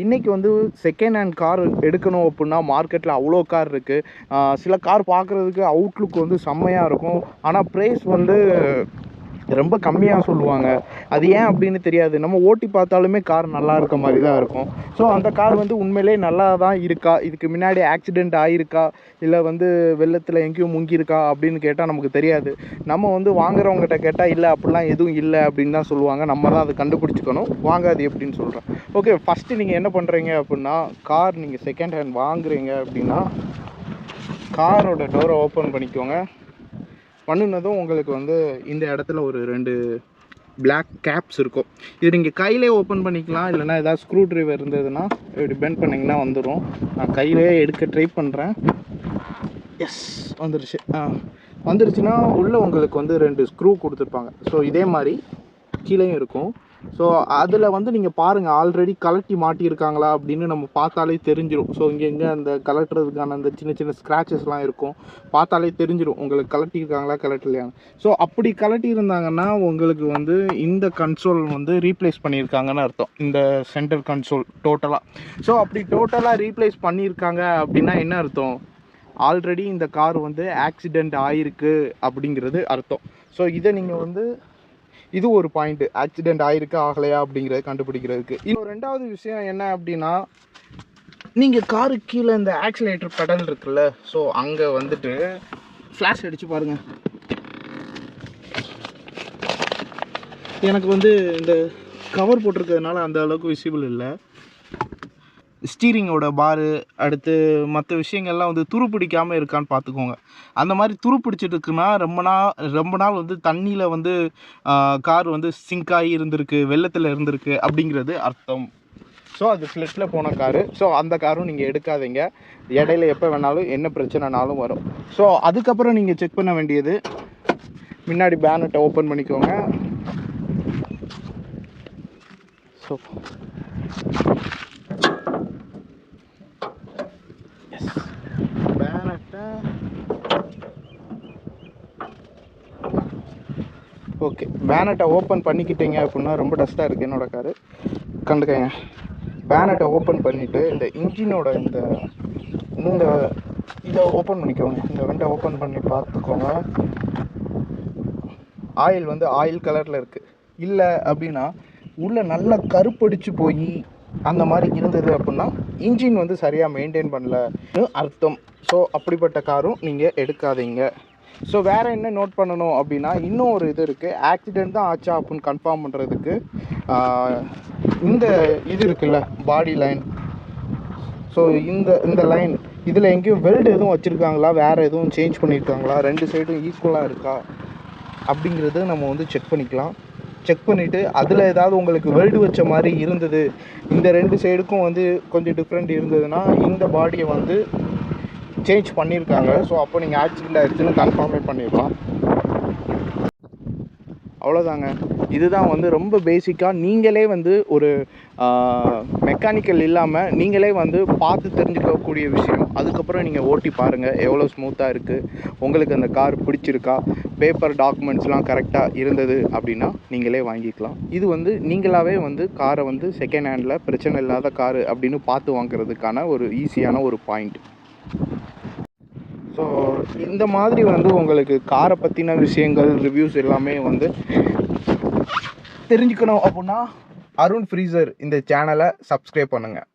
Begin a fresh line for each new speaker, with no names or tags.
இன்றைக்கி வந்து second hand car எடுக்கணும் அப்படின்னா மார்க்கெட்டில் அவ்வளோ கார் இருக்குது. சில கார் பார்க்குறதுக்கு அவுட்லுக் வந்து செம்மையாக இருக்கும், ஆனால் ப்ரைஸ் வந்து ரொம்ப கம்மியாக சொல்லுவாங்க. அது ஏன் அப்படின்னு தெரியாது. நம்ம ஓட்டி பார்த்தாலுமே கார் நல்லா இருக்க மாதிரி தான் இருக்கும். ஸோ அந்த கார் வந்து உண்மையிலே நல்லா தான் இருக்கா, இதுக்கு முன்னாடி ஆக்சிடெண்ட் ஆகிருக்கா, இல்லை வந்து வெள்ளத்தில் எங்கேயும் முங்கியிருக்கா அப்படின்னு கேட்டால் நமக்கு தெரியாது. நம்ம வந்து வாங்குறவங்ககிட்ட கேட்டால் இல்லை அப்படிலாம் எதுவும் இல்லை அப்படின்னு தான் சொல்லுவாங்க. நம்ம தான் அதை கண்டுபிடிச்சிக்கணும். வாங்காது எப்படின்னு சொல்கிறேன். ஓகே, ஃபஸ்ட்டு நீங்கள் என்ன பண்ணுறீங்க அப்படின்னா, கார் நீங்கள் செகண்ட் ஹேண்ட் வாங்குறீங்க அப்படின்னா காரோட டோரை ஓப்பன் பண்ணிக்கோங்க. பண்ணினதும் உங்களுக்கு வந்து இந்த இடத்துல ஒரு 2 பிளாக் கேப்ஸ் இருக்கும். இது நீங்கள் கையிலே ஓப்பன் பண்ணிக்கலாம், இல்லைனா ஏதாவது ஸ்க்ரூ ட்ரைவர் இருந்ததுன்னா இப்படி பெண்ட் பண்ணிங்கன்னா வந்துடும். நான் கையிலே எடுக்க ட்ரை பண்ணுறேன். எஸ், வந்துருச்சு. வந்துருச்சுன்னா உள்ளே உங்களுக்கு வந்து 2 ஸ்க்ரூ கொடுத்துருப்பாங்க. ஸோ இதே மாதிரி கீழேயும் இருக்கும். ஸோ அதில் வந்து நீங்கள் பாருங்கள், ஆல்ரெடி கலட்டி மாட்டியிருக்காங்களா அப்படின்னு நம்ம பார்த்தாலே தெரிஞ்சிடும். ஸோ இங்கே அந்த கலட்டுறதுக்கான அந்த சின்ன சின்ன ஸ்க்ராச்சஸ்லாம் இருக்கும், பார்த்தாலே தெரிஞ்சிடும் உங்களுக்கு கலட்டியிருக்காங்களா கலட்டலையான்னு. ஸோ அப்படி கலட்டியிருந்தாங்கன்னா உங்களுக்கு வந்து இந்த கன்சோல் வந்து ரீப்ளேஸ் பண்ணியிருக்காங்கன்னு அர்த்தம், இந்த சென்டர் கன்சோல் டோட்டலாக. ஸோ அப்படி டோட்டலாக ரீப்ளேஸ் பண்ணியிருக்காங்க அப்படின்னா என்ன அர்த்தம், ஆல்ரெடி இந்த கார் வந்து ஆக்சிடெண்ட் ஆகிருக்கு அப்படிங்கிறது அர்த்தம். ஸோ இதை நீங்கள் வந்து இது ஒரு பாயிண்ட்டு, ஆக்சிடெண்ட் ஆகிருக்கா ஆகலையா அப்படிங்கிறத கண்டுபிடிக்கிறதுக்கு. இன்னும் 2வது விஷயம் என்ன அப்படின்னா, நீங்கள் காருக்கு கீழே இந்த ஆக்சிலேட்டர் பெடல் இருக்குல்ல, ஸோ அங்கே வந்துட்டு ஃப்ளாஷ் அடித்து பாருங்கள். எனக்கு வந்து இந்த கவர் போட்டிருக்கிறதுனால அந்த அளவுக்கு விசிபிள் இல்லை. ஸ்டீரிங்கோட பாரு, அடுத்து மற்ற விஷயங்கள்லாம் வந்து துரு பிடிக்காமல் இருக்கான்னு பார்த்துக்கோங்க. அந்த மாதிரி துரு பிடிச்சிட்டு இருக்குன்னா ரொம்ப நாள் வந்து தண்ணியில் வந்து கார் வந்து சிங்க் ஆகி இருந்திருக்கு, வெள்ளத்தில் இருந்திருக்கு அப்படிங்கிறது அர்த்தம். ஸோ அது ஃப்ளட்டில் போன காரு. ஸோ அந்த காரும் நீங்கள் எடுக்காதீங்க. இடையில எப்போ வேணாலும் என்ன பிரச்சனைனாலும் வரும். ஸோ அதுக்கப்புறம் நீங்கள் செக் பண்ண வேண்டியது, முன்னாடி பேனட்டை ஓப்பன் பண்ணிக்கோங்க. ஸோ ஓகே, பேனட்டை ஓப்பன் பண்ணிக்கிட்டீங்க அப்படின்னா, ரொம்ப டஸ்ட்டாக இருக்குது என்னோடய காரு, கண்டுக்கங்க. பேனட்டை ஓப்பன் பண்ணிவிட்டு இந்த இன்ஜினோட இந்த இதை ஓப்பன் பண்ணிக்கோங்க. இந்த வெண்டை ஓப்பன் பண்ணி பார்த்துக்கோங்க. ஆயில் வந்து ஆயில் கலரில் இருக்குது. இல்லை அப்படின்னா உள்ளே நல்லா கருப்படிச்சு போய் அந்த மாதிரி இருந்தது அப்படின்னா இன்ஜின் வந்து சரியாக மெயின்டைன் பண்ணலன்னு அர்த்தம். ஸோ அப்படிப்பட்ட காரும் நீங்கள் எடுக்காதீங்க. ஸோ வேறு என்ன நோட் பண்ணணும் அப்படின்னா, இன்னும் ஒரு இது இருக்குது, ஆக்சிடெண்ட் தான் ஆச்சா அப்படின்னு கன்ஃபார்ம் பண்ணுறதுக்கு இந்த இது இருக்குல்ல, பாடி லைன். ஸோ இந்த லைன் இதில் எங்கேயும் வெல்டு எதுவும் வச்சுருக்காங்களா, வேறு எதுவும் சேஞ்ச் பண்ணியிருக்காங்களா, 2 சைடும் ஈக்குவலாக இருக்கா அப்படிங்கிறது நம்ம வந்து செக் பண்ணிக்கலாம். செக் பண்ணிவிட்டு அதில் ஏதாவது உங்களுக்கு வெல்டு வச்ச மாதிரி இருந்தது, இந்த 2 சைடுக்கும் வந்து கொஞ்சம் டிஃப்ரெண்ட் இருந்ததுன்னா இந்த பாடியை வந்து சேஞ்ச் பண்ணியிருக்காங்க. ஸோ அப்போ நீங்கள் ஆக்சிடெண்ட் ஆகிடுச்சுன்னு கன்ஃபார்மே பண்ணிடலாம். அவ்வளோதாங்க. இதுதான் வந்து ரொம்ப பேசிக்காக நீங்களே வந்து ஒரு மெக்கானிக்கல் இல்லாமல் நீங்களே வந்து பார்த்து தெரிஞ்சுக்கக்கூடிய விஷயம். அதுக்கப்புறம் நீங்கள் ஓட்டி பாருங்கள் எவ்வளோ ஸ்மூத்தாக இருக்குது, உங்களுக்கு அந்த கார் பிடிச்சிருக்கா, பேப்பர் டாக்குமெண்ட்ஸ்லாம் கரெக்டாக இருந்தது அப்படின்னா நீங்களே வாங்கிக்கலாம். இது வந்து நீங்களாகவே வந்து காரை வந்து செகண்ட் ஹேண்டில் பிரச்சனை இல்லாத காரு அப்படின்னு பார்த்து வாங்குறதுக்கான ஒரு ஈஸியான ஒரு பாயிண்ட். ஸோ இந்த மாதிரி வந்து உங்களுக்கு காரை பற்றின விஷயங்கள், ரிவ்யூஸ் எல்லாமே வந்து தெரிஞ்சுக்கணும் அப்படின்னா அருண் ஃப்ரீசர் இந்த சேனலை சப்ஸ்கிரைப் பண்ணுங்கள்.